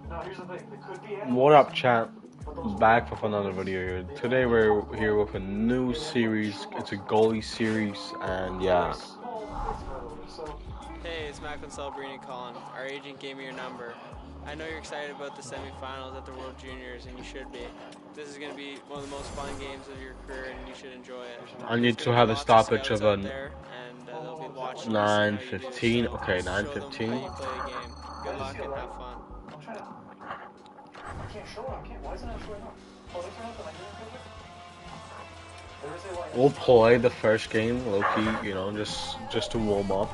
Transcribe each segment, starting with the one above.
What up, chat? Back with another video here. Today we're here with a new series. It's a goalie series, and yeah. Hey, it's Macklin Celebrini calling. Our agent gave me your number. I know you're excited about the semifinals at the World Juniors, and you should be. This is going to be one of the most fun games of your career, and you should enjoy it. I need to have a stoppage of a there, and they'll be watching 9:15. Okay, 9:15. How you play a game. Good luck and have fun. We'll play the first game, low-key, you know, just to warm up.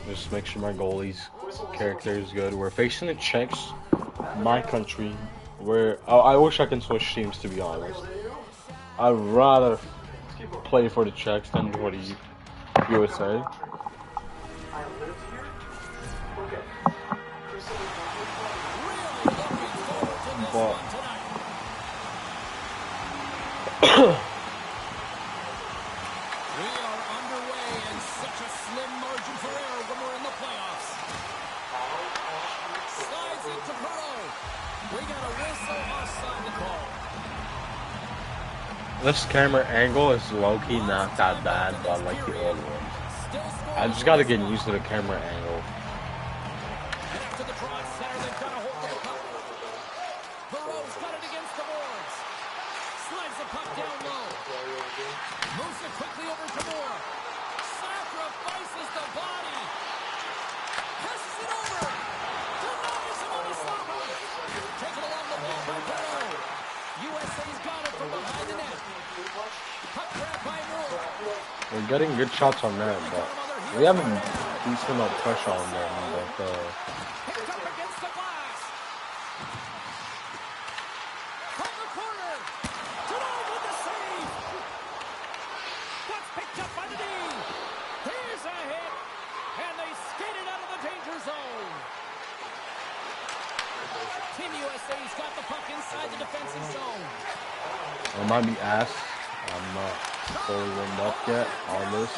Just make sure my goalie's character is good. We're facing the Czechs, my country. I wish I can switch teams, to be honest. I'd rather play for the Czechs than for the USA. But this camera angle is low-key not that bad, but like the old ones. I just gotta get used to the camera angle. We're getting good shots on them, but we have a decent amount of pressure on them. But Team USA's got the puck inside the defensive zone. I might be asked. I'm not fully warmed up yet on this.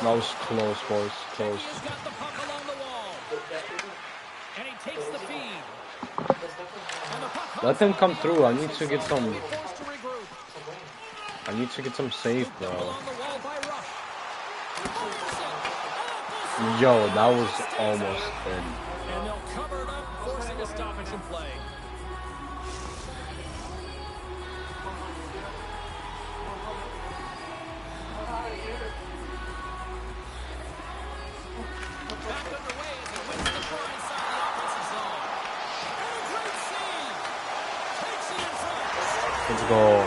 That was close, boys. Close. Let them come through. I need to get some. I need to get some save, bro. Yo, that was almost in. And they'll cover it up, forcing a stoppage in play. Let's go.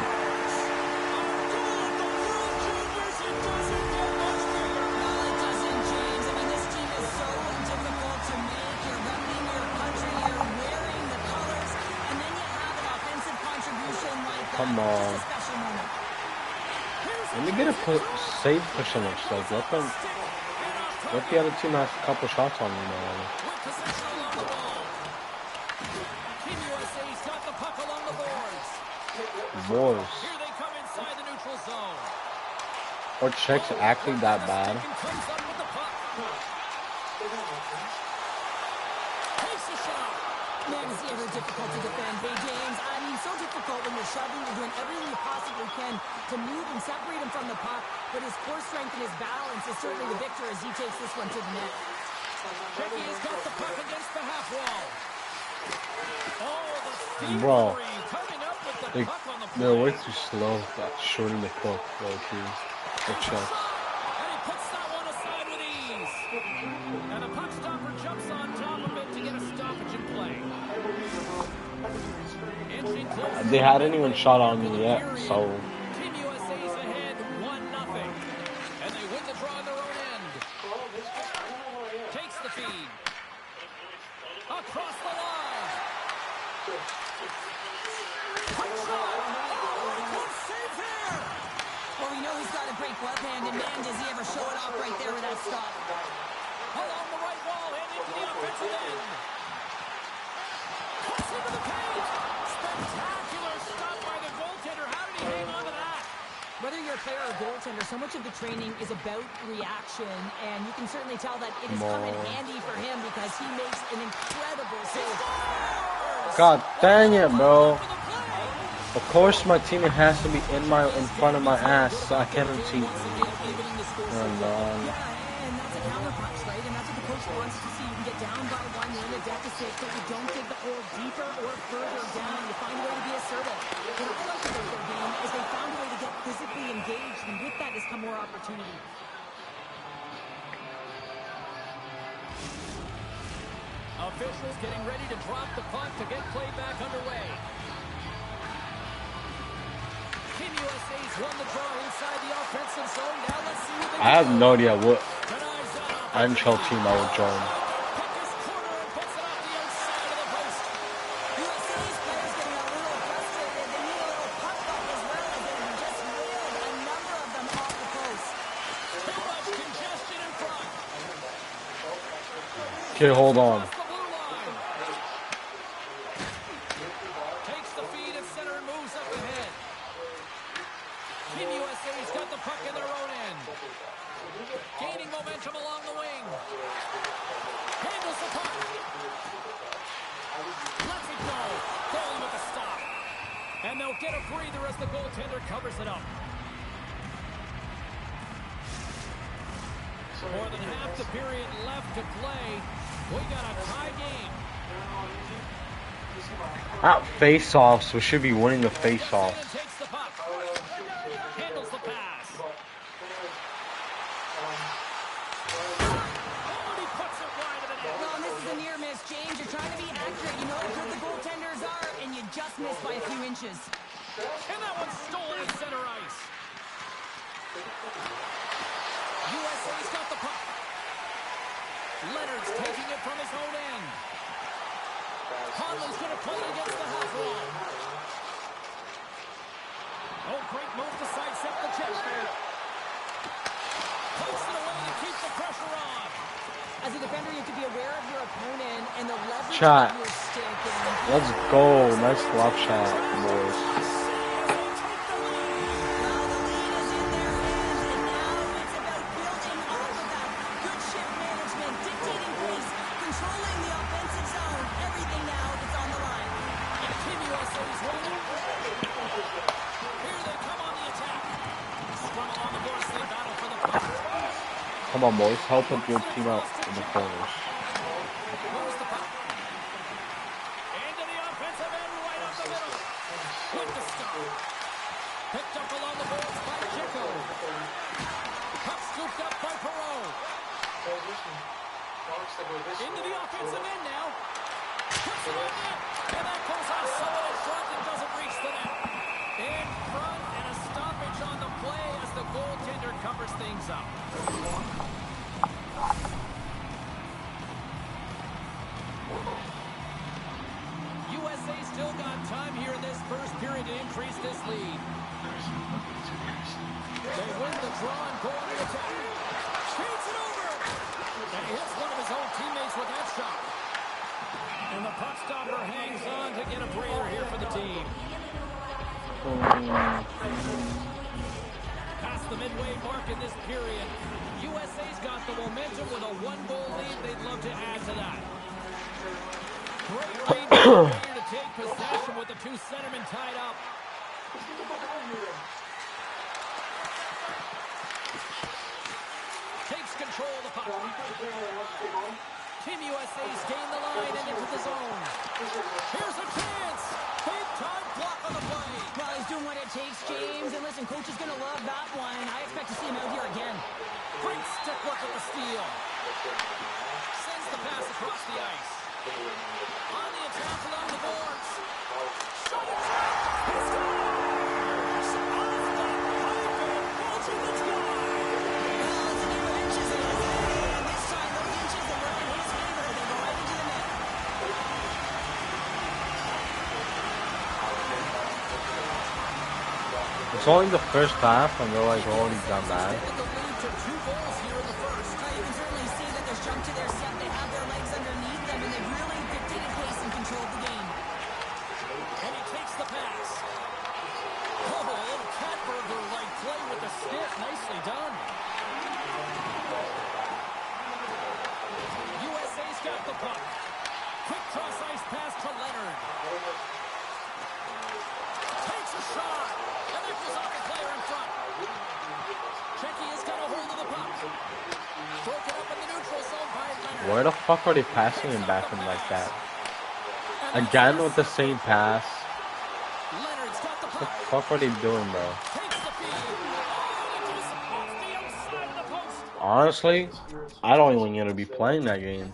Come on. Let me get a save percentage. Like, let the other team have a couple shots on me now. Boys. Or Czechs actually that bad? Man, is he ever difficult to defend, hey James? I mean, so difficult when you're shoving, you're doing everything you possibly can to move and separate him from the puck, but his core strength and his balance is certainly the victor as he takes this one to the net. Becky has got the puck against the half wall. Bro, they're way too slow at shooting the puck, low-key. The Czechs. And he puts that one aside with ease. And the puck stopper jumps on top of it to get a stoppage in play. They hadn't even shot on me yet, so. Team USA's ahead 1-0. And they win the draw on their own end. Takes the feed. Across left hand, and man, does he ever show it off right there with that stop. Along the right wall and into the offensive end. Cuts into the paint. Spectacular stop by the goaltender. How did he hang on to that? Whether you're a player or a goaltender, so much of the training is about reaction, and you can certainly tell that it has come in handy for him because he makes an incredible save. God dang it, bro. Of course my teammate has to be in front of my ass so I can't see. Yeah, and that's a counter punch, right? And that's what the coach wants to see. You can get down by one, you're in a deficit, but you don't dig the hole deeper or further down. You find a way to be assertive. What I like about their game is they found a way to get physically engaged, and with that has come more opportunity. Officials getting ready to drop the puck to get play back underway. Team USA's won the draw inside the offensive zone. Now let's see what they I have do. no idea what Denies that NHL team I would join. puck is cornered and puts it off the outside of the post. USA's players getting a little frustrated. They need a little puck luck as well as they just wheeled a number of them off the post. Too much congestion in front. Okay, hold on. Across the blue line. Takes the feed at center and moves up ahead. Team USA's got the puck in their own end. Gaining momentum along the wing. Handles the puck. Lets it go. Goalie with a stop. And they'll get a breather as the goaltender covers it up. More than half the period left to play. We got a tie game. At face-offs, we should be winning the face-offs. And takes the puck. Handles the pass. Oh, he puts it wide of the net. Well, and this is a near miss, James. You're trying to be accurate. You know how good the goaltenders are, and you just missed by a few inches. And that one's stolen at center ice. USA's got the puck. Leonard's taking it from his own end. Conley's going to play it against the half wall. Oh, great move to sidestep the check. Puts it away to keep the pressure on. As a defender, you have to be aware of your opponent and the leverage Shot. of your stick. And Let's go. Nice love shot, boys. well, the lead is in their hands, and now it's about building off of that. Good shift management, dictating pace, controlling the offensive zone. Everything now is on the line. Team USA's winning. Here they come on the attack. Scrum along the boards, they battle for the puck. Come on, boys. Help your team out in the corners. Moves the puck. Into the offensive end, right up the middle. With the stop. Picked up along the boards by Chico. Puck scooped up by Perot. Into the offensive end now. Puts it on net. And that goes off someone in front that doesn't reach the net. In front and a stoppage on the play as the goaltender covers things up. USA still got time here in this first period to increase this lead. They win the draw and go on the attack. Shoots it over. And he hits one of his own teammates with that shot. And the puck stopper hangs on to get a breather here for the team. Past the midway mark in this period. USA's got the momentum with a one-goal lead. They'd love to add to that. Great lead here to take possession with the two centermen tied up. Takes control of the puck. Team USA's gained the line and into the zone. Here's a chance. Big time block on the play. Well, he's doing what it takes, James. And listen, coach is going to love that one. I expect to see him out here again. Great stick work with the steal. Sends the pass across the ice. On the attack along the boards. Shot it shot. He scores! Off the pipe and launching the sky. Well, it's a game of inches in his way. And this time, those inches that work in his favor, they go right into the net. It's only the first half, and they're like already done that. With the lead to 2 goals here in the first. You can certainly see that there's jump to their step. They have their legs underneath them, and they've really dictated pace and controlled the game. And he takes the pass. Oh, a little Catburger-like play with the stick. Nicely done. USA's got the puck. Quick cross-ice pass to Leonard. Takes a shot. And that goes off the player in front. Czechia's got a hold of the puck. Broken up in the neutral zone by Leonard. Where the fuck are they passing him back from like that? Again with the same pass. Leonard's got the What the puck. fuck are they doing, bro? Takes the feed. Oh, just off the outside of the post. Honestly, I don't even want to be playing that game.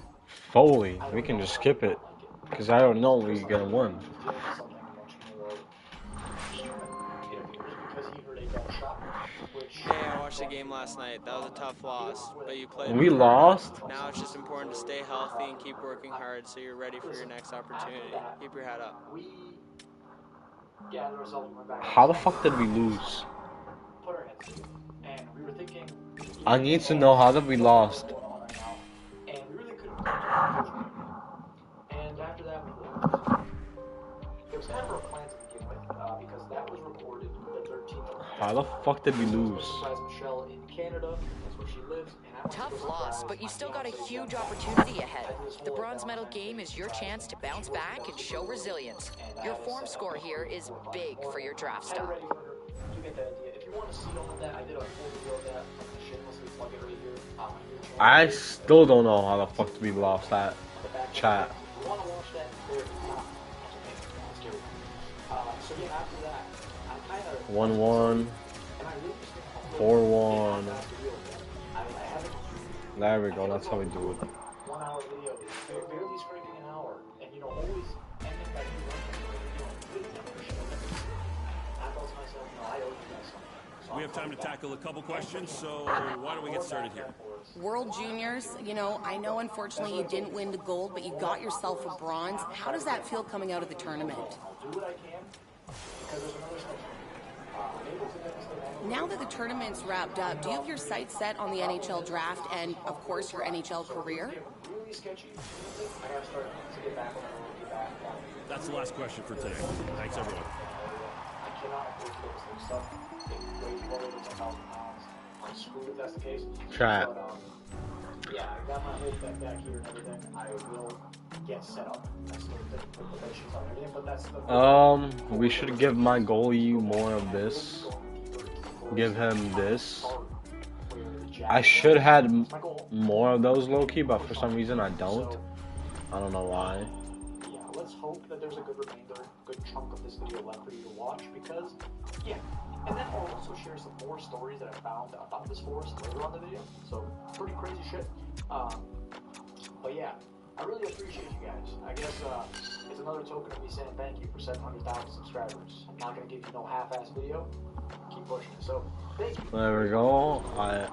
Fully. We can just skip it. Because I don't know we're gonna win. Hey, I watched the game last night. That was a tough loss, but you played. We lost? Now it's just important to stay healthy and keep working hard so you're ready for your next opportunity. Keep your head up. How the fuck did we lose? I need to know how did we lost. And after that, it was kind of a plan to begin with, because that was reported the 13th. How the fuck did we lose? Michelle in Canada, that's where she lives. Tough loss, but you still got a huge opportunity ahead. The bronze medal game is your chance to bounce back and show resilience. Your form score here is big for your draft stock. You get the idea. If you want to see all of that, I did a full video of that. I'm gonna shamelessly plug it right here. I still don't know how the fuck we lost that chat. If you want to watch that, there it's not. It's scary. So yeah, after that, I kind of 1-1, and I really just think 4-1. I haven't There we go, that's how we do it. 1 hour video, barely scraping an hour, and always ending by really appreciate it. I thought to myself, I owe you guys something. So We have time to tackle a couple questions, so why don't we get started here? World Juniors, I know unfortunately you didn't win the gold, but you got yourself a bronze. How does that feel coming out of the tournament? I'll do what I can, because there's another section. I'm able to demonstrate Now that the tournament's wrapped up, do you have your sights set on the NHL draft and, of course, your NHL career? really sketchy. I gotta start to get back on the road, get back on. That's the last question for today. Thanks, everyone. I cannot afford to get this thing stuff. It weighs well over 10,000 pounds. I'm screwed if that's the case. Chat. But, yeah, I got my whole deck back here and everything. I will get set up. I still didn't put the bed sheets on everything, but that's the We should give my goalie more of this. Give him this. I should have more of those low-key, but for some reason I don't. I don't know why. Yeah, let's hope that there's a good remainder, good chunk of this video left for you to watch, because, yeah. And then I'll also share some more stories that I found about this forest later on the video. So, pretty crazy shit. But yeah, I really appreciate you guys. I guess it's another token of me saying thank you for 700,000 subscribers. I'm not going to give you no half-ass video. Keep pushing it. So, thank you. There we go. I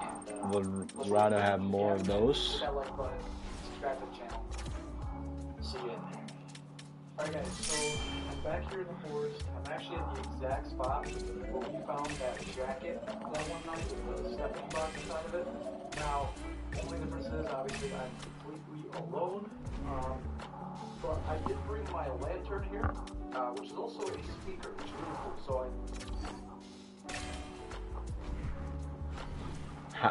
would rather have more of those. Hit that like button. Subscribe to the channel. See you in there. Alright guys, so I'm back here in the forest. I'm actually at the exact spot where we found that jacket that one night with the stepping box inside of it. Now, the only difference is obviously I'm completely alone. But I did bring my lantern here, which is also a speaker, which is really cool. So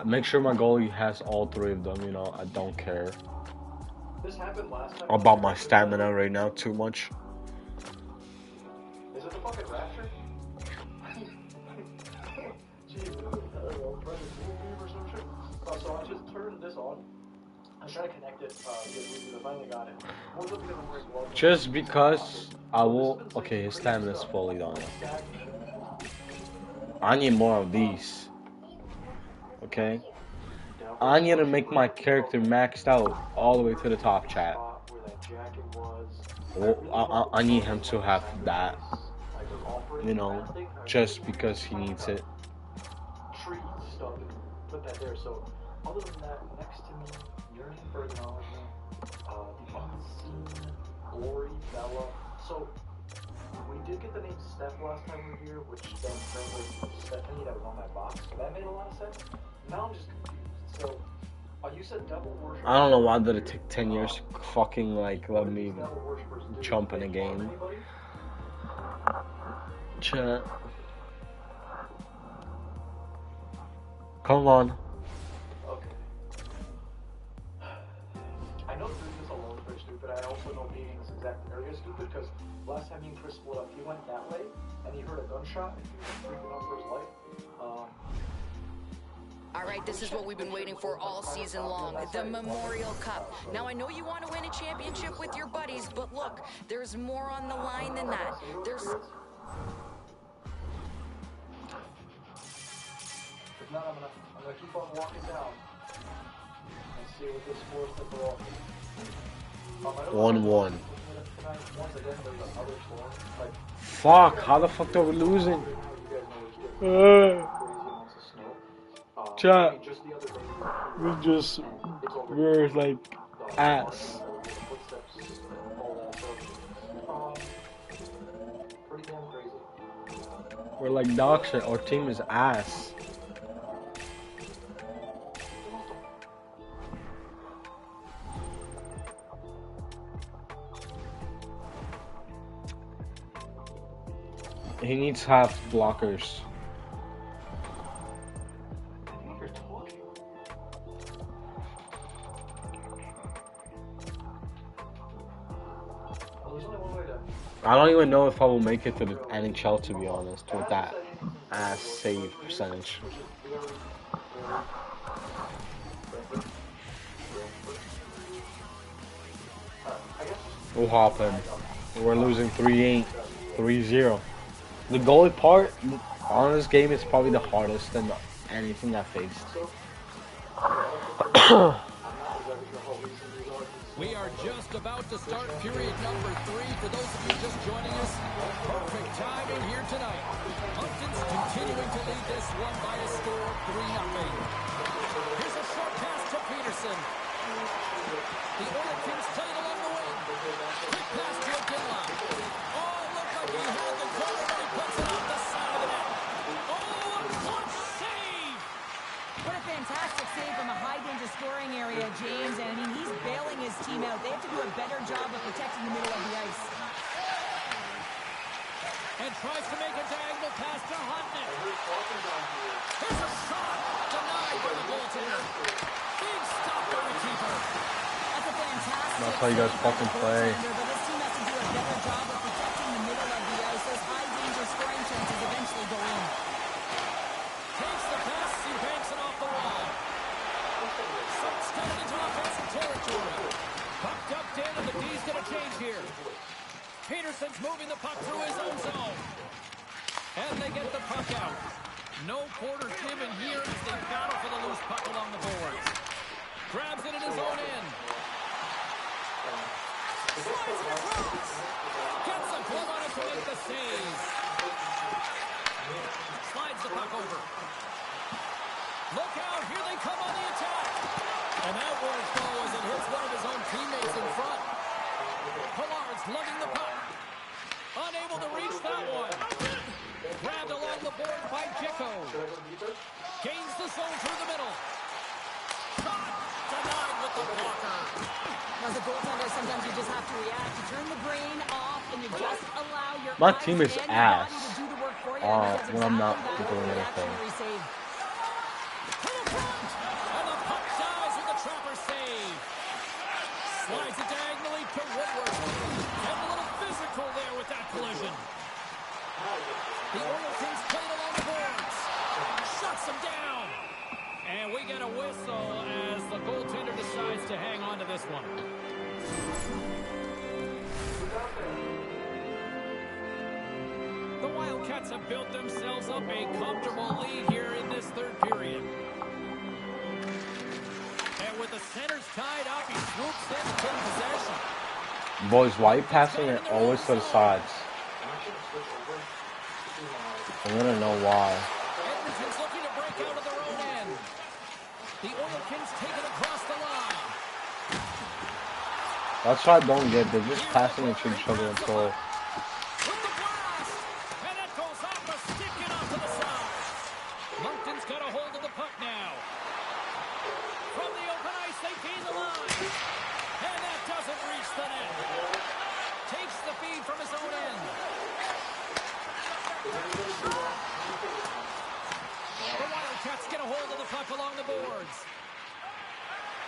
Make sure my goalie has all three of them, I don't care this happened last time. about my stamina right now too much. Is it the fucking rapture? Jeez, I don't know, or some shit. So I just turned this on. I'm trying to connect it because I finally got it. More so because I'm wearing gloves. Just because I will... Okay, his stamina is fully on. I need more of these. Okay? I need to make my character maxed out all the way to the top, chat. Well, I need him to have that, just because he needs it. Tree stuff and put that there. So, other than that, next to me, yearning for acknowledgement, the unseen glory, Bella. So, we did get get the name Steph last time we were here, which then translates to Stephanie that was on that box. That made a lot of sense. Now I'm just confused. So, you said devil worship. I don't know why did it take 10 years to fucking like let me jump in a game. Chat. Come on. Okay. I know doing this alone is very stupid. I also know being in this exact area is stupid because last time me and Chris split up, he went that way and he heard a gunshot and he was freaking out for his life. All right, this is what we've been waiting for all season long, the Memorial Cup. Now, I know you want to win a championship with your buddies, but look, there's more on the line than that. There's... If not, I'm gonna keep on walking down and see what this force that they're all. 1-1. Once again, there's another storm. Like, Fuck, how the fuck are we losing? Chat. We're like ass. We're like dog shit. Our team is ass. He needs to have blockers. I don't even know if I will make it to the NHL, to be honest, with that ass save percentage. We'll hop in. We're losing 3-8, 3-0. The goalie part on this game is probably the hardest than anything I faced. We are just about to start period number 3. For those of you just joining us, perfect timing here tonight. Huntons continuing to lead this one by a score of 3-0. Here's a short pass to Peterson. The Oilers played along the wing. Quick pass to Aguila. Oh, looked like he had the corner, but he puts it off the side of the net. Oh, a clutch save! What a fantastic save from a high-danger scoring area, James. And, I mean, he's bailing his team out. They have to do a better job of protecting the middle of the ice. And tries to make a diagonal pass to Hutton. Here's a shot. Denied by the goaltender. Big stop by the keeper. That's a fantastic That's how you guys fucking play. but this team has to do a better job of protecting the middle of the ice. Those high-danger scoring chances eventually go in. Takes the pass, he banks it off the wall. Stepping into offensive territory. Pucked up dead, and the D's going to change here. Peterson's moving the puck through his own zone. And they get the puck out. No quarters given here as they battle for the loose puck along the boards. Grabs it in his own end. Slides it across. Gets a glove on it to make the save. Slides the puck over. Look out, here they come on the attack. And that works though as it hits one of his own teammates in front. Pillard's lugging the puck. Unable to reach that one. Grabbed along the board by Jicko. Gains the zone through the middle. Shot denied with the blocker. As a goaltender, sometimes you just have to react. You turn the brain off and you just allow your My eyes team is and your ass. body to do the work for you. And that's When I'm not exactly that doing reaction anything. save. To the front. And the puck dies with the trapper save. Slides it diagonally to Woodward. And a little physical there with that collision. The Oilers played along the boards. Shuts them down. And we get a whistle as the goaltender decides to hang on to this one. The Wildcats have built themselves up a comfortable lead here in this third period. And with the centers tied up, he swoops in to take possession. Boys, why are you passing it always to the sides? I'm gonna know why. Edmonton's looking to break out of their own end. The Oilers take it across the line. That's what I don't get. They're just passing it to each other until With the blast. The Wildcats get a hold of the puck along the boards.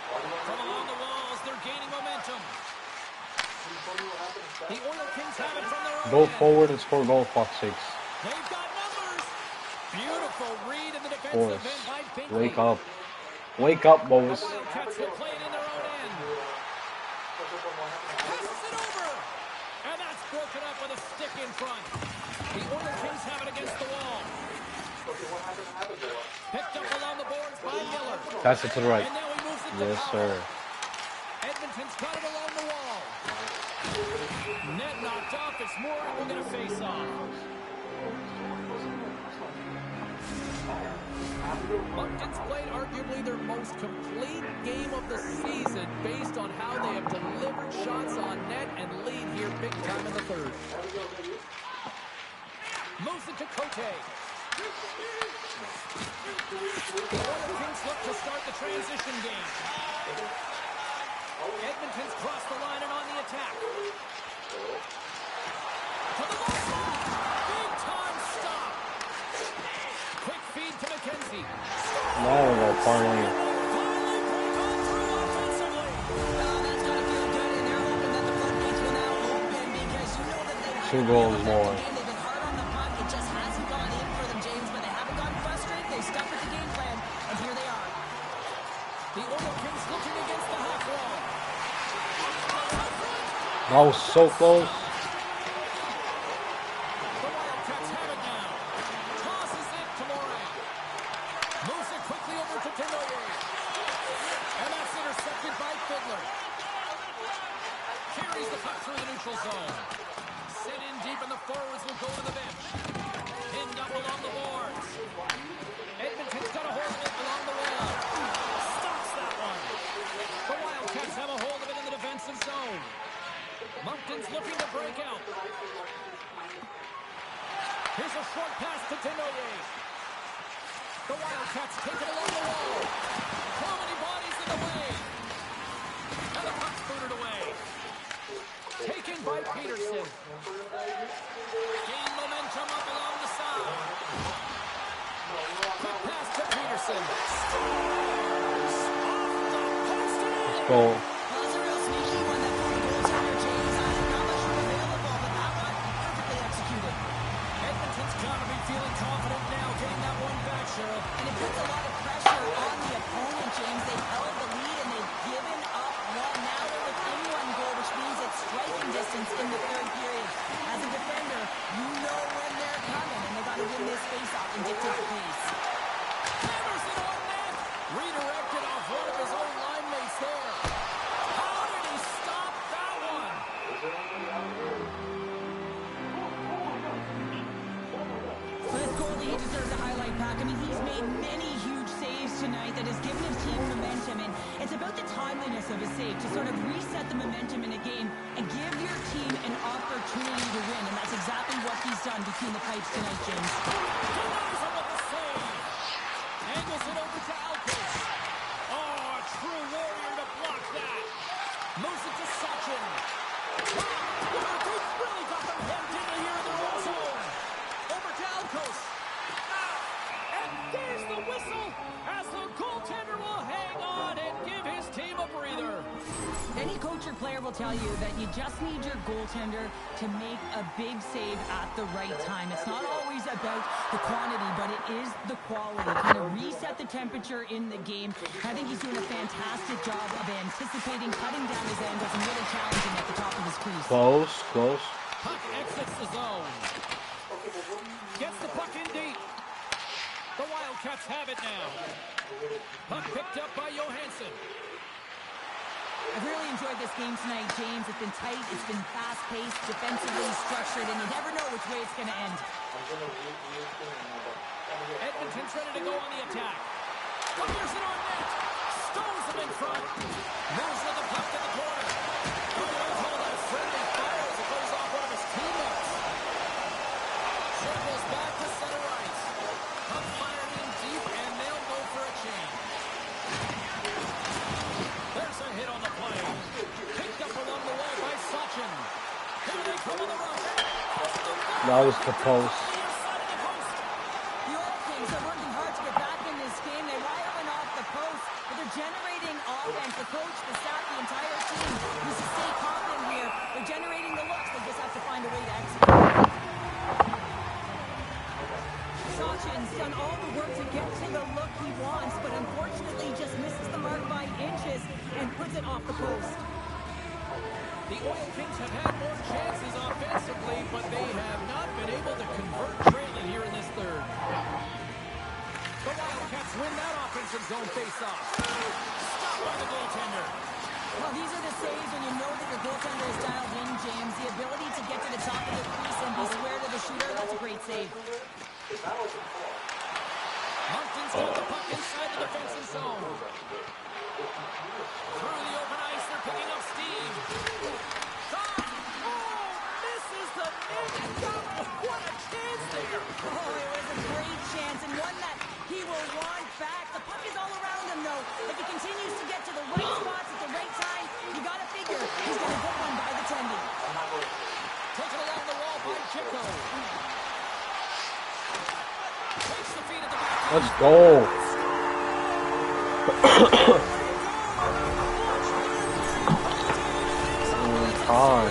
From along the walls, they're gaining momentum. The Oil Kings have it from their own Go end. forward and score goal, fuck's sakes. They've got numbers. Beautiful read in the defensive Boys, end by Binkley. wake up. Wake up, boys. The Wildcats will play it in their own end. Passes it over. And that's broken up with a stick in front. The Oil Kings have it against the wall. Picked up along the boards by Miller. Pass it to the right. And now he moves it to Yes, Powell. sir. Edmonton's got it along the wall. Net knocked off. It's Moore will get a face off. Moncton's played arguably their most complete game of the season based on how they have delivered shots on net and lead here big time in the third. Moves it to Cote. The Oil Kings look to start the transition game. Edmonton's crossed the line and on the attack. To the left side. Big time stop. Quick feed to McKenzie. Now we go, finally. Finally break on through offensively. That's going to feel good, and they're hoping that the floodgates will now open because you know that they 2 goals more. They've been hard on the puck. It just hasn't gone in for them, James, but they haven't gotten frustrated. They stuck with the game plan, and here they are. The Oil Kings looking against the half wall. That was so close. The Wildcats have it now. Tosses it to Moran. Moves it quickly over to Tenoyer. And that's intercepted by Fiddler. Carries the puck through the neutral zone. Sent in deep and the forwards will go to the bench. Pinned up along the boards. Edmonton's got a hold of it along the wall. Stops that one. The Wildcats have a hold of it in the defensive zone. Moncton's looking to break out. Here's a short pass to Tenoyer. The Wildcats take it along the wall. Too many bodies in the way. And the puck's booted away. Taken by Peterson. Gain momentum up along the side. Quick pass to Peterson. Scores! Off the post and in. Goal. Well, it's a real sneaky one that for a goaltender, James. Not much room available, but that one perfectly executed. Edmonton's got to be feeling confident now, getting that one back, Cheryl. And it puts a lot of pressure on the opponent, James. They've held the lead and they've given up one. Now they're within 1 goal, which means it's striking distance in the third period. As a defender, you know when they're coming, and they got to win this face-off and dictate the pace. Hammers it on net. Redirected off one of his own line mates there. How did he stop that one? For this goalie, he deserves a highlight pack. I mean, he's made many huge saves tonight that has given his team momentum, and it's about the timeliness of his save to sort of reset the momentum in a game and give your team an opportunity to win, and that's exactly what he's done between the pipes tonight, James. Denies him with the save. Angles it over to Alkos. Oh, a true warrior to block that. Moves it to Sachin. They've really got them hemmed in here in their own zone. Over to Alkos. And there's the whistle as the goaltender will hang on and give his team a breather. Any coach or player will tell you that you just need your goaltender to make a big save at the right time. It's not always about the quantity, but it is the quality. Kind of reset the temperature in the game. I think he's doing a fantastic job of anticipating, cutting down his angles, and really challenging at the top of his crease. Close, close. Puck exits the zone. Gets the puck in deep. The Wildcats have it now. Puck picked up by Johansson. I've really enjoyed this game tonight, James. It's been tight, it's been fast-paced, defensively structured, and you never know which way it's going to end. Edmonton's ready to go on the attack. Fires it on net. Stones him in front. Moves with the puck to the corner. That friendly fire as it goes off one of his teammates. Circles back to center ice. Puck fired in deep, and they'll go for a change. There's a hit on the play. Picked up along the wall by Sachin. Here they come on the rush. That was the post. Well, these are the saves when you know that your goaltender is dialed in, James. The ability to get to the top of the crease and be square to the shooter, that's a great save. Moncton's got the puck inside the defensive zone. Through the open ice, they're picking up steam. Shot! Oh, misses the net. What a chance there. Oh, it was a great chance and one that he will want back. The puck is all around him, though. If he continues to get to the right spots at the right time, you got to figure he's going to get one by the Tendy. Taken along the wall by Chico. Takes the feed at the back. Let's go. Time.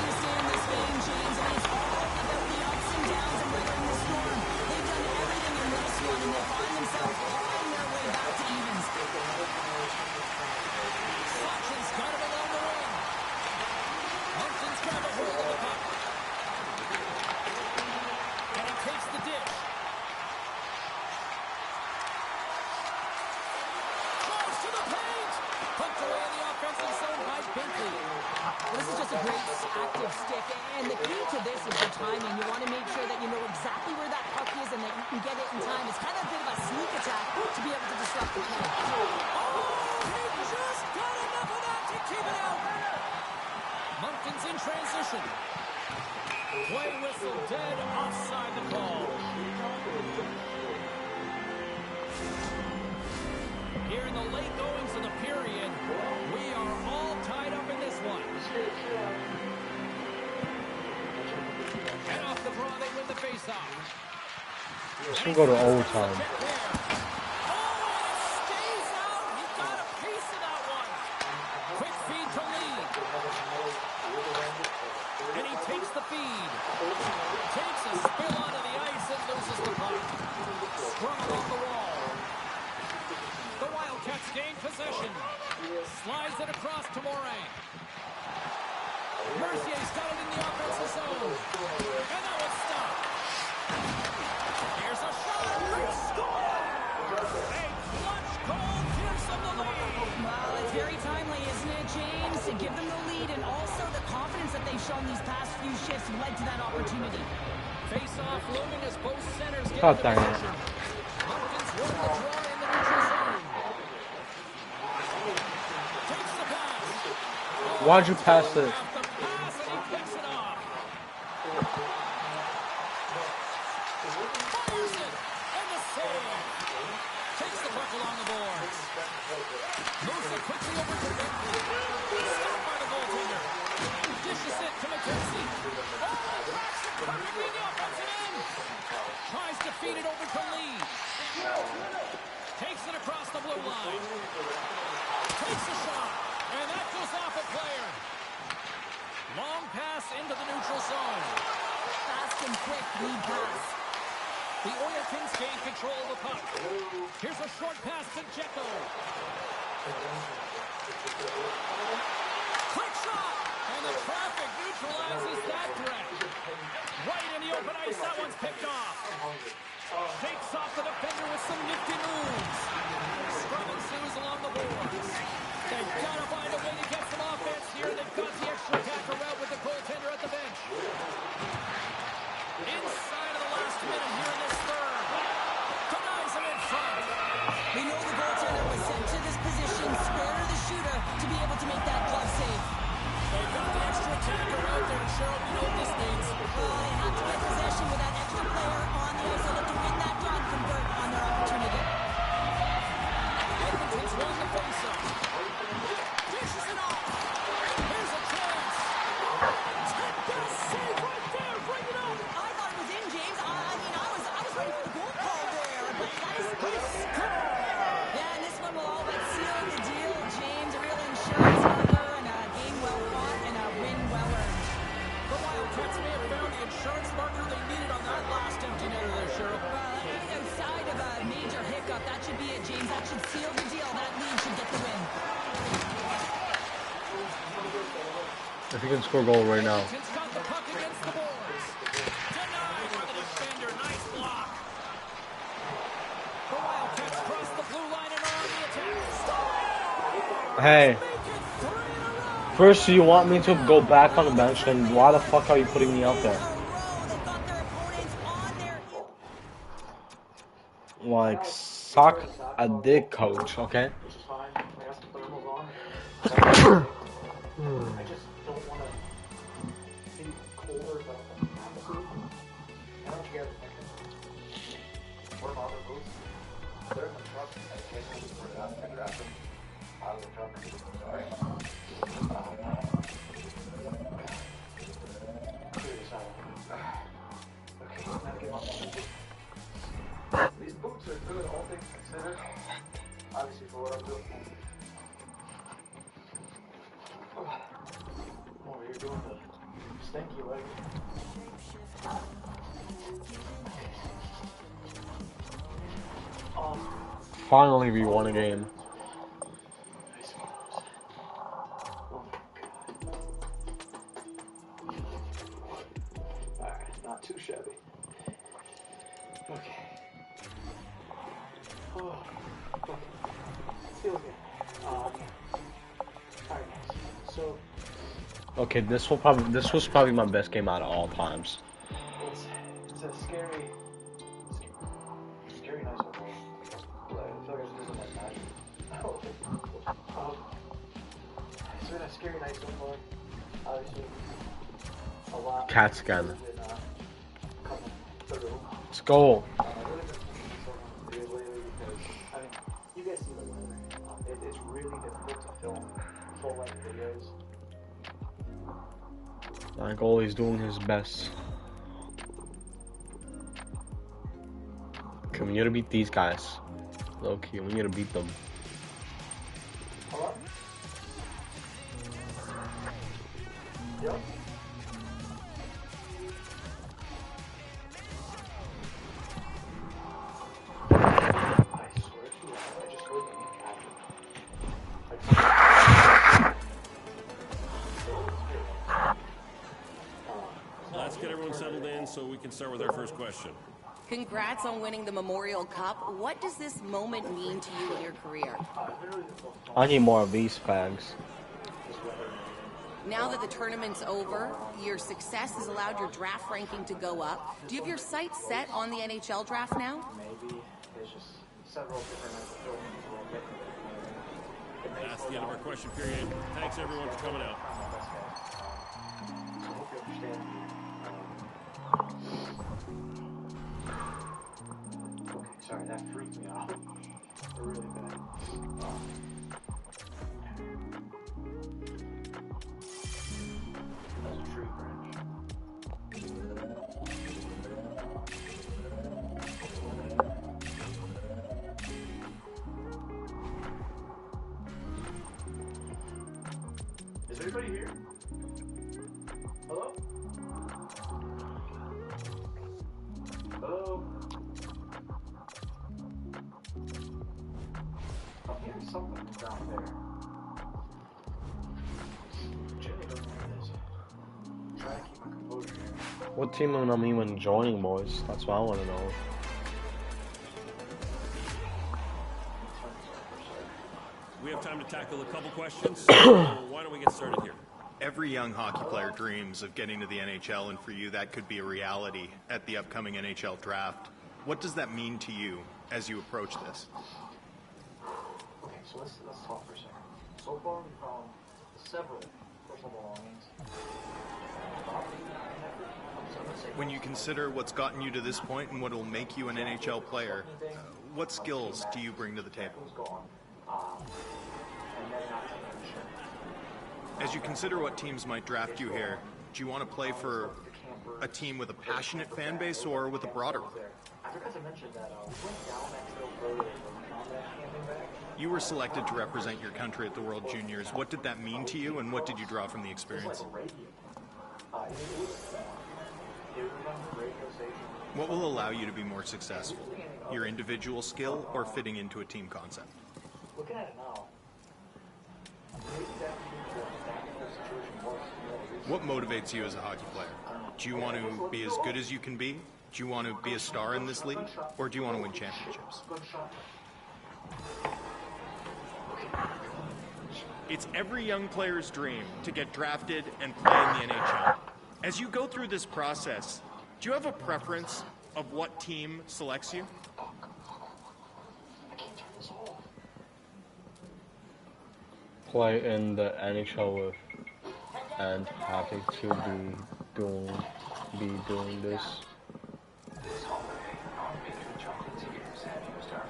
Sachin's got it along the wing. Moncton's got a hold of the puck. And he takes the dish. Goes to the paint. Pumped away in the offensive zone by Binkley. This is just a great active stick, and the key to this is your timing. You want to make sure that you know exactly where that puck is and that you can get it in time. It's kind of a bit of a sneak attack to be able to disrupt the play. He just got enough of that to keep it out. Moncton's in transition. Play whistle dead, offside the call. Here in the late goings of the period, we are all tied up in this one. And off the draw, they win the faceoff. This will go to overtime. Stays out. He got a piece of that one. Quick feed to Lee. And he takes the feed. Takes a spill onto the ice and loses the puck. Scrum along the wall. The Wildcats gain possession. Slides it across to Morin. Mercier's got it in the offensive zone. And that was stopped. Here's a shot. They score! A clutch goal gives them the lead. Well, it's very timely, isn't it, James? To give them the lead and also the confidence that they've shown these past few shifts led to that opportunity. Face-off looming as both centers get God into dang it. position. Moncton's won the draw in the neutral zone. Takes the pass. Why'd you pass it? Off the pass and he picks it off. Fires it. And the save. Takes the puck along the boards. Moves it quickly over to Bentley. Stopped by the goaltender. Dishes it to McKenzie. Oh, cracks it perfectly in the offensive end. Tries to feed it over to Lee. Takes it across the blue line. Takes a shot. And that goes off a player. Long pass into the neutral zone. Fast and quick lead pass. The Oilers gain control of the puck. Here's a short pass to Jekko. Quick shot! And the traffic neutralizes that threat. Right in the open ice, that one's picked off. Takes off the defender with some nifty moves. Scrum ensues along the boards. They've got to find a way to get some offense here. They've got the extra attacker out with the goaltender at the bench. Inside of the last minute here in this third. Denies him in front. We know the goaltender was sent to this position, square to the shooter, to be able to make that glove save. They've got the extra attacker out there, and Cheryl, you know what this means. Well, they have to get possession with that extra player on the ice so they can win that draw and convert on their opportunity. Edmonton's won the faceoff. Dishes it off. Here's a chance. Take that save right there. Bring it up. I thought it was in, James. I was ready for the goal call there, but that is yeah, and this one will all but seal the deal, James. A real insurance marker and a game well fought and a win well earned. The Wildcats may have found the insurance marker they needed on that last empty netter there, Cheryl. Outside of a major hiccup, that should be it, James. That should seal the deal. That lead should get the win. If you can score a goal right now. Edmonton's got the puck against the boards. Denied by the defender. Nice block. The Wildcats cross the blue line and are on the attack. Hey. Make it 3 in a row. First, you want me to go back on the bench, then why the fuck are you putting me out there? They got their opponents on their heels. Like, suck a dick, coach, okay? Which is fine. I got some thermals on. I just don't want to be colder than I have to. I don't you guys wear rubber boots. They're in the truck. I can't really put it out and grab them out of the truck. Sorry. Clear this out. Okay, now to get my boots. These boots are good, all things considered. Obviously, for what I'm doing. Oh, you're doing the stinky leg. Finally, we won a game. I suppose. Oh my god. Alright, not too shabby. Okay. Oh, okay. Feels good. Alright, guys. So, Okay, this was probably my best game out of all times. it's a scary nice overall. I feel like I was losing my passion. It's been a scary night so far. Obviously, a lot. Cats again. Been, coming through. Let's go. I've really been thinking so much videos lately because, I mean, you guys see the weather. It's really difficult to film full-length videos. My goalie's doing his best. Okay, we need to beat these guys. Low key, we need to beat them. Hello? Yep. I swear to you, I just heard them Let's get everyone settled in so we can start with our first question. Congrats on winning the Memorial Cup. What does this moment mean to you in your career? I need more of these fags. Now that the tournament's over, your success has allowed your draft ranking to go up. Do you have your sights set on the NHL draft now? Maybe. There's just several different films we'll get to. That's the end of our question period. Thanks everyone for coming out. I hope you understand. Okay, sorry, that freaked me out. Really bad. That's a tree branch. Is anybody here? Hello? Hello? I'm hearing something down there. Jenny doesn't hear this. I'm trying to keep my composure here. What team am I even joining, boys? That's what I want to know. We have time to tackle a couple questions, so why don't we get started here? Every young hockey player dreams of getting to the NHL, and for you, that could be a reality at the upcoming NHL draft. What does that mean to you as you approach this? Okay, so let's talk for a second. So far, we found several personal belongings. When you consider what's gotten you to this point and what will make you an NHL player, what skills do you bring to the table? As you consider what teams might draft you here, do you want to play for a team with a passionate fan base or with a broader one? I forgot to mention that we went down that hill earlier on that camping bag. You were selected to represent your country at the World Juniors. What did that mean to you, and what did you draw from the experience? What will allow you to be more successful? Your individual skill or fitting into a team concept? Looking at it now, maybe that situation was. What motivates you as a hockey player? Do you want to be as good as you can be? Do you want to be a star in this league? Or do you want to win championships? It's every young player's dream to get drafted and play in the NHL. As you go through this process, do you have a preference of what team selects you? Play in the NHL with, and happy to be doing this.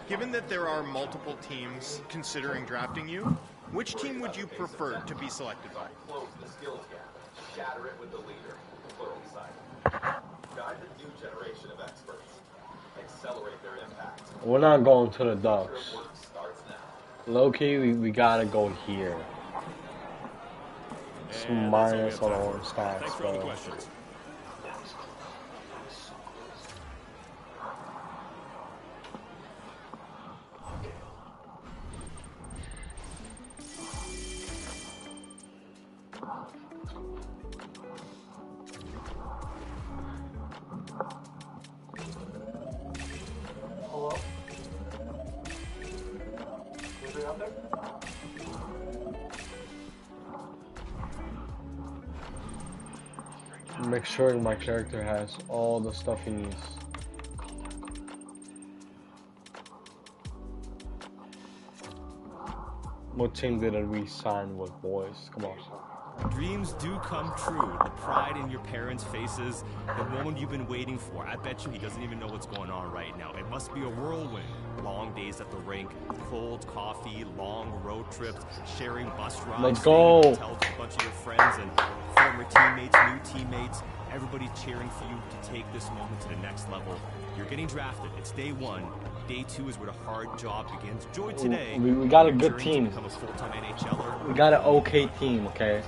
Given that there are multiple teams considering drafting you, which team would you prefer to be selected by? Close the skills gap. Shatter it with the leader. Pluralsight. Guide the new generation of experts. Accelerate their impact. We're not going to the Ducks. Work starts now. Low-key, we gotta go here. It's And that's all we minus have on time our for. stats, Thanks for all the bro. questions. Hello? Is it out there? Make sure my character has all the stuff he needs. What team did we sign with, boys? Come on. Dreams do come true. The pride in your parents' faces, the moment you've been waiting for. I bet you he doesn't even know what's going on right now. It must be a whirlwind. Long days at the rink, cold coffee, long road trips, sharing bus rides. Let's go. staying in hotels with a bunch of your friends and former teammates, new teammates. Everybody cheering for you to take this moment to the next level. You're getting drafted. It's day one. Day two is where the hard job begins. Enjoy today. We got a Your good journey team. to become a full-time NHLer. We got an okay team, okay?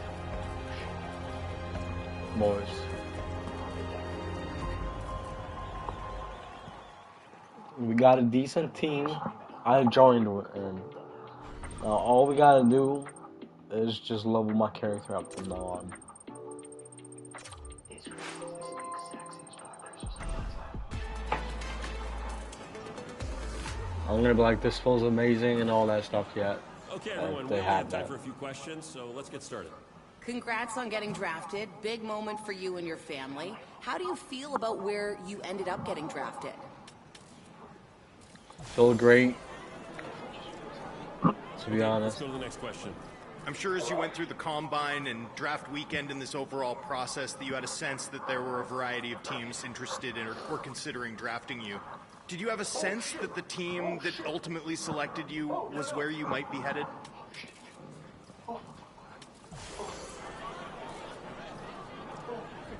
Boys. We got a decent team. I joined and all we gotta do is just level my character up from now on. I'm gonna be like, this feels amazing and all that stuff yet. Okay, And everyone, we they only had have time that. for a few questions, so let's get started. Congrats on getting drafted. Big moment for you and your family. How do you feel about where you ended up getting drafted? Feel great, to be Let's honest. go to the next question. I'm sure as you went through the combine and draft weekend in this overall process that you had a sense that there were a variety of teams interested in or considering drafting you. Did you have a sense that the team that ultimately selected you was where you might be headed?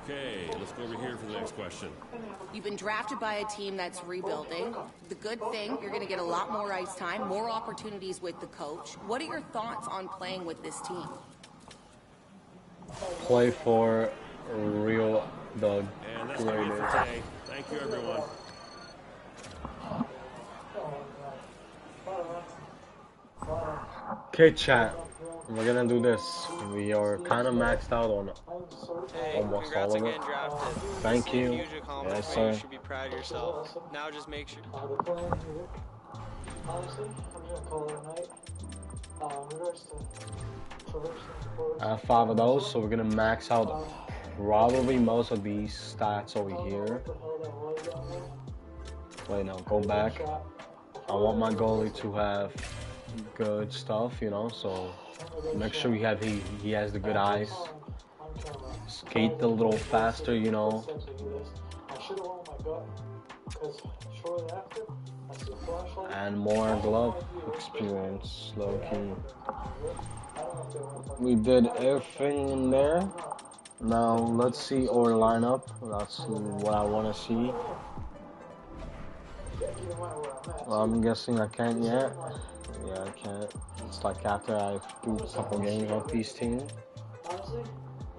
Okay, let's go over here for the next question. You've been drafted by a team that's rebuilding. The good thing, you're going to get a lot more ice time, more opportunities with the coach. What are your thoughts on playing with this team? Play for real the And that's going to be it for greatest. today. Thank you, everyone. Okay, chat. We're gonna do this. We are kind of maxed out on Hey, almost congrats all of on it. getting drafted. Thank This is a you. huge accomplishment. Yes, You sir. should be proud of yourself. Now just make sure. The plan here, honestly, I'm gonna call it a night. In regards to traversing the course, I have 5 of those, so we're gonna max out probably most of these stats over here. what the hell that was down there. Wait, no, go back. Shot. I want my goalie to have good stuff, you know, so make sure he has the good eyes. On camera. Skate a little faster, you know. I should have won my gut, because shortly after, I see a flashlight. And more glove experience, low key. I don't know if they were We did everything in there. Now let's see our lineup. That's what I want to see. Well, I'm guessing I can't yet. Yeah, I can't. It's like after I do a couple games on these teams. Honestly,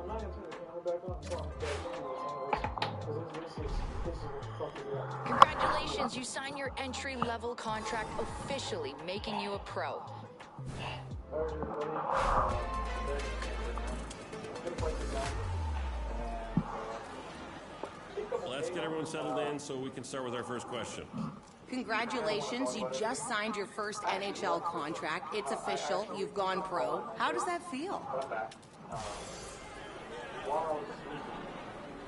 I'm not gonna turn the camera back on until I'm dead anyways, because this is what fucking up. Congratulations, you signed your entry-level contract officially, making you a pro. Alright, everybody. Good place to go. Let's get everyone settled in so we can start with our first question. Congratulations, you just signed your first NHL contract. It's official. You've gone pro. How does that feel?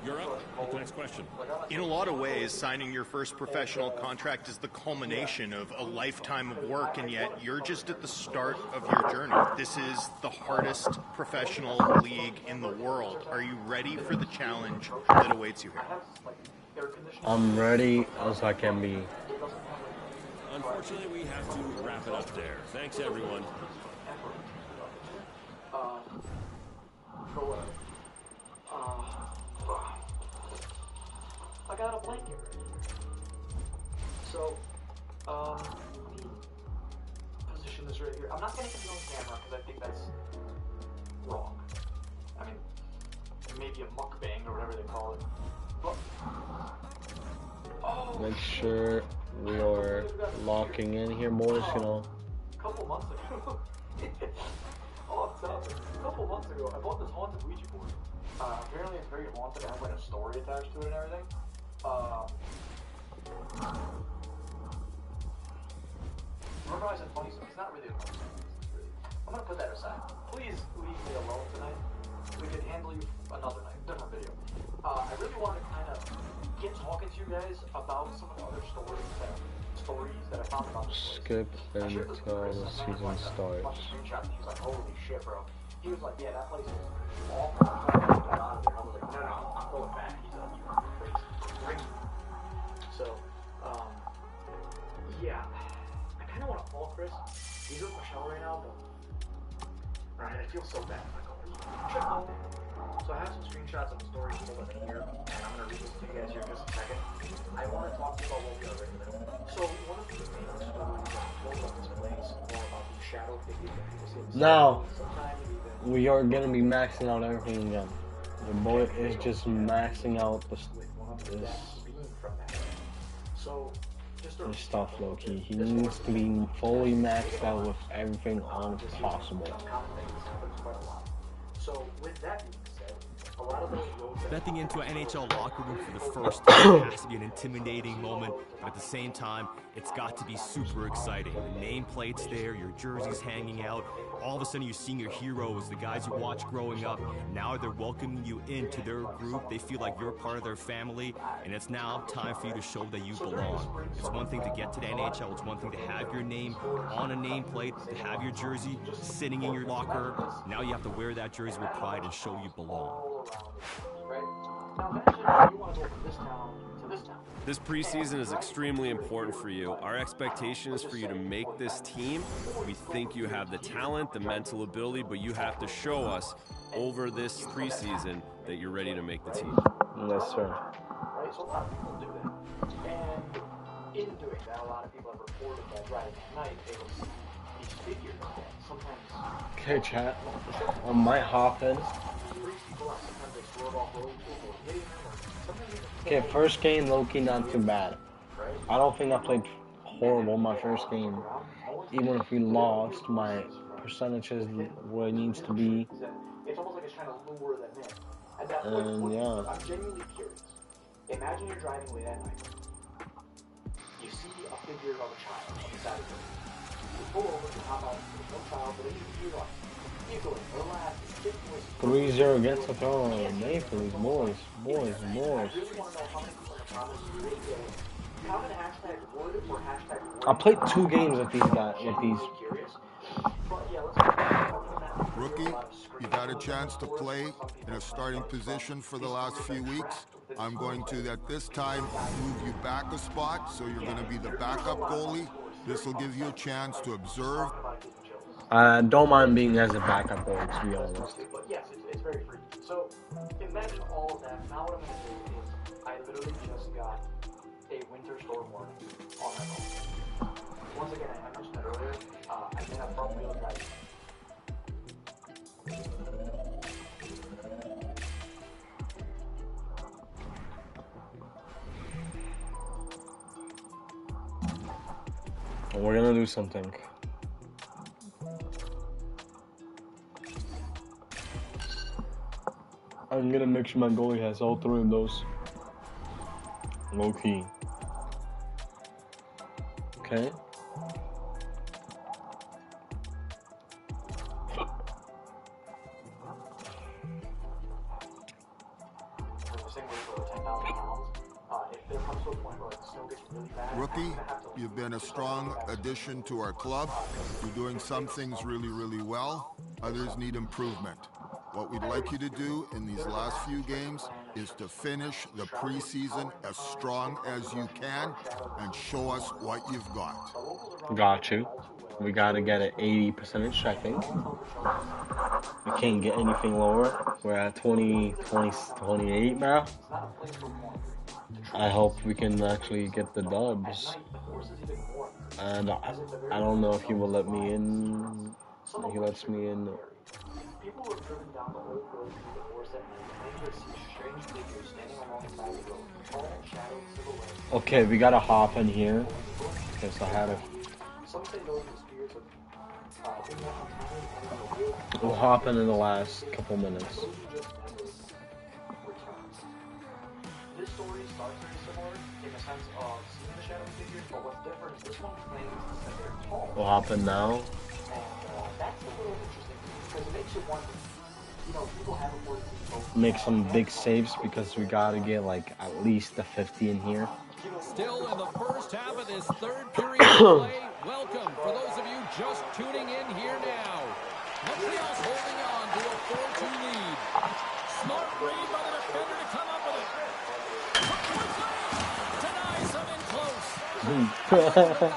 You're up. What's the next question? In a lot of ways, signing your first professional contract is the culmination of a lifetime of work, and yet you're just at the start of your journey. This is the hardest professional league in the world. Are you ready for the challenge that awaits you here? I'm ready as I can be. Unfortunately, we have to wrap it up there. Thanks, everyone. I got a blanket right here. So, let me position this right here. I'm not gonna get it on camera because I think that's wrong. I mean, maybe a mukbang or whatever they call it. But, Make sure we are locking in here, boys, you know. A couple months ago, a couple months ago, I bought this haunted Ouija board. Apparently it's very haunted. It has like a story attached to it and everything. Remember I said funny stuff? It's not really a funny stuff. I'm gonna put that aside. Please leave me alone tonight. We can handle you another night, different video. I really want to kind of get talking to you guys about some of the other stories that I found about this place. Skip until the season starts. He was like, holy shit, bro. He was like, yeah, that place is awful. I'm trying to get out of there. I was like, no, I'm going back. He's like, you're crazy. So, yeah. I kind of want to call Chris. He's with Michelle right now, but right, I feel so bad if I call him. So I have some screenshots of the story still in here, and I'm going to read this to you guys here in just a second. I want to talk to you about what we are written in. So one of the main stories that told about this place, more about the shadow figures that people see in the Now, we are going to be maxing out everything again. The boy is just maxing out this stuff, low-key. He needs to be fully maxed out with everything on possible. So with that being said, a lot of those roads Stepping into an NHL locker room for the first time has to be an intimidating moment, but at the same time, it's got to be super exciting. The nameplate's there, your jersey's hanging out. All of a sudden, you're seeing your heroes, the guys you watched growing up. Now they're welcoming you into their group. They feel like you're part of their family, and it's now time for you to show that you belong. It's one thing to get to the NHL. It's one thing to have your name on a nameplate, to have your jersey sitting in your locker. Now you have to wear that jersey with pride and show you belong. This preseason is extremely important for you. Our expectation is for you to make this team. We think you have the talent, the mental ability, but you have to show us over this preseason that you're ready to make the team. Yes, sir. Right, so a lot of people do that. And in doing that, a lot of people have reported that driving at night, they will see these figures that sometimes... Okay, chat. I might hop in. Okay, first game, low-key, not too bad. I don't think I played horrible my first game. Even if we lost, my percentage is where it needs to be. It's almost like it's trying to lure them in. At that point, yeah. I'm genuinely curious. Imagine you're driving late at night. You see a figure of a child on the side of the road. You pull over, you hop out, there's no child, but then you run. You go in, relax, get voice. 3-0 against the throne. Maple Leafs, boys. I really want to know how many people in the comments really feel. Comment hashtag wood or hashtag wood. I played 2 games with these guys. With these. But yeah, let's Rookie, you've had a chance to play in a starting position for the last few weeks. I'm going to, at this time, move you back a spot, so you're going to be the backup goalie. This will give you a chance to observe. Don't mind being as a backup goalie, to be honest. But yes, it's very free. So imagine all of that. Now what I'm going to do is I literally just got a winter storm warning on my phone. Once again, I mentioned it earlier. I think I'm front wheel drive. We're gonna do something. I'm gonna make sure my goalie has all 3 of those. Low key. Okay. Rookie, you've been a strong addition to our club. You're doing some things really, really well. Others need improvement. What we'd like you to do in these last few games is to finish the preseason as strong as you can and show us what you've got. Got you. We gotta get an 80 percentage, I think. We can't get anything lower. We're at 28 now. I hope we can actually get the dubs. And I don't know if he will let me in. He lets me in. People were driven down the old road through the forest at night, and they could see strange figures standing alongside the road, tall, shadowed silhouettes. Okay, we gotta hop in here. Because I had a... Some say those are the spirits of We'll hop in the last couple minutes. This story starts very similar in the sense of seeing the shadow figures, but what's different is this one claims that they're tall. We'll hop in now. And that's a little interesting because it makes you wonder, you know, people have reported both. Make some big saves because we gotta get like at least a 50 in here. Still in the first half of this third period of play. Welcome for those of you just tuning in here now. Montreal's holding on to a 4-2 lead. Smart read by the defender to come up with it. Denies him in close.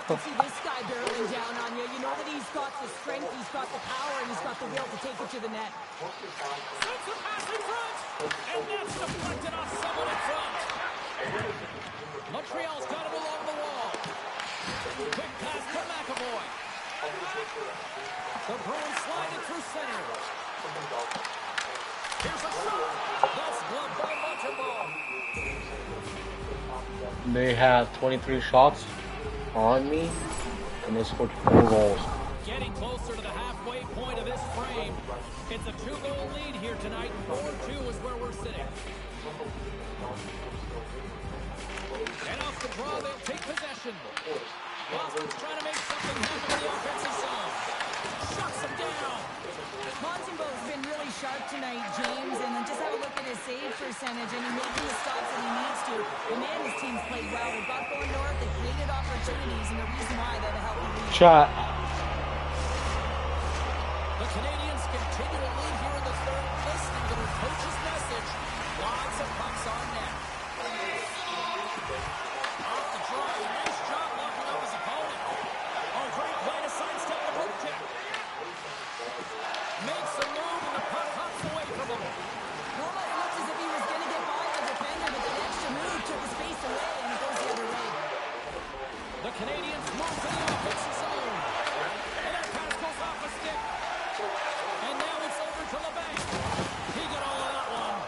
To see this guy barreling down on you. You know that he's got the strength, he's got the power, and he's got the will to take it to the net. Sends the pass in front. And that's deflected off someone in front. Montreal's got it along the wall. Quick pass to McAvoy. The Bruins slide it through center. Here's a shot. That's blocked by Montembeault. They have 23 shots on me, and they scored 4 goals. Getting closer to the halfway point of this frame. It's a 2-goal lead here tonight. 4-2 is where we're sitting. And off the draw, they'll take possession. Boston's trying to make something happen in the offensive zone. Shuts him down. Montembeault's been really sharp tonight, James, and then just have a look at his save percentage, and he's making the stops that he needs to. And man, his team's played well. They've got going north, they've created opportunities, and the reason why they're the healthy lead. Shot. The Canadians continue to lead here in the third, listening to their coach's message. Lots of pucks on net. Off the draw, nice job locking up his opponent. Oh, great play to sidestep the poke check. Makes a move and the puck hops away from him. Almost looks as if he was going to get by the defender, but that extra move took his face away, and it goes the other way. The Canadians move to the offensive zone. And that pass goes off a stick. And now it's over to LeBanc. He got all of that one.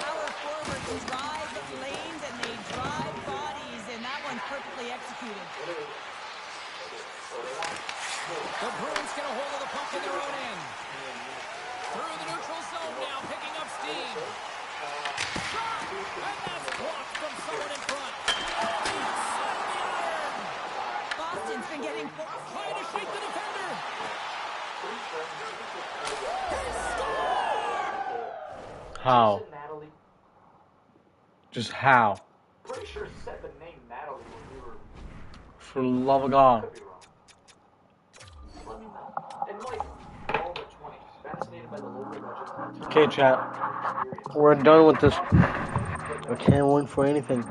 Power forward can drive lanes, and they drive bodies, and that one's perfectly executed. The Bruins get a hold of the puck in their own end. Through the neutral zone now, picking up steam. Shot! And that's blocked from someone in front. Inside the iron! Boston's been getting... Trying to shake the defender. How? Just how? Pretty sure said the name Natalie when we were. For the love of God. Let me know. And like all the 20, fascinated by the local legend. Okay, chat. We're done with this. I can't wait for anything.